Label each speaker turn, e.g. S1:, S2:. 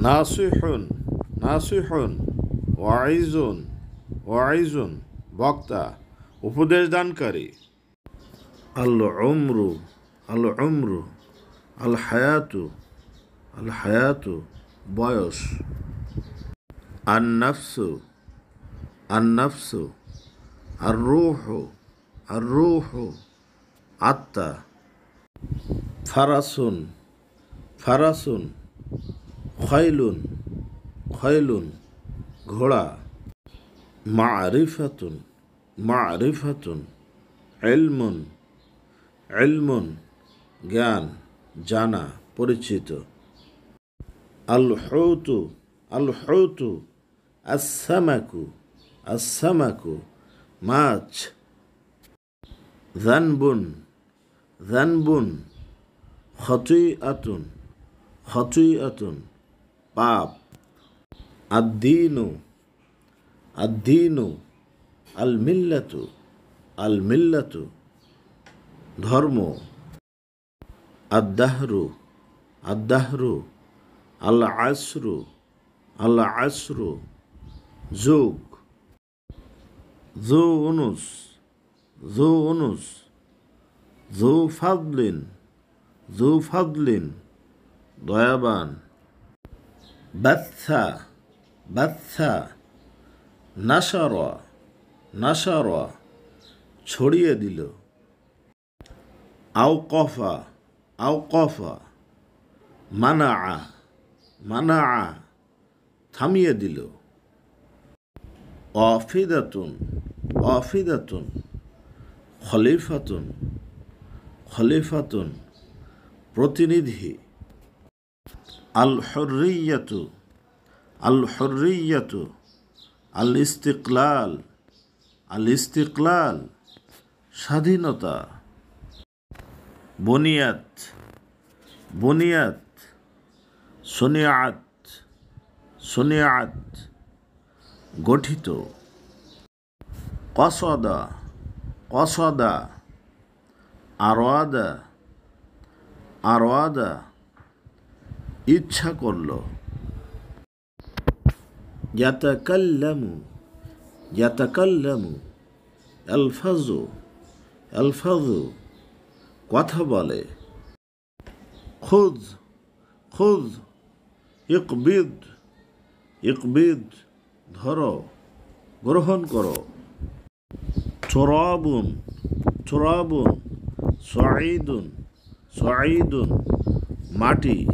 S1: নাসিহুন নাসিহুন, ওয়াইজুন ওয়াইজুন, বক্তা উপদেশ দানকারী। আল উমরু আল উমরু, আল হায়াতু বয়স। আন নাফসু আর রুহু আত্মা। ফারাসুন খয়লুন ঘোড়া। মারিফাতুন ইলমুন জ্ঞান, জানা, পরিচিত। আল হুতু আসসামাকু মাছ। যানবুন খতিআতুন পাপ। আদ্দীনু আল মিল্লাতু ধর্ম। আদ-দাহরু আল আসরু যুগ। যু উনুস যু ফাদলিন দয়াবান। বাথা নাশারা ছড়িয়ে দিল। আওকফা মানা থামিয়ে দিল। অফিদাতুন খলিফাতুন প্রতিনিধি। আল হুররিয়াতু আল ইস্তিকলাল স্বাধীনতা। বুনিয়াত সুনিয়াত গঠিত। কসদা আরওয়াদা ইচ্ছা করল। ইয়াতাকাল্লামু আলফাজু কথা বলে। খুয ইকবিদ ধরো, গ্রহণ করো। তুরাবুন সাঈদুন মাটি।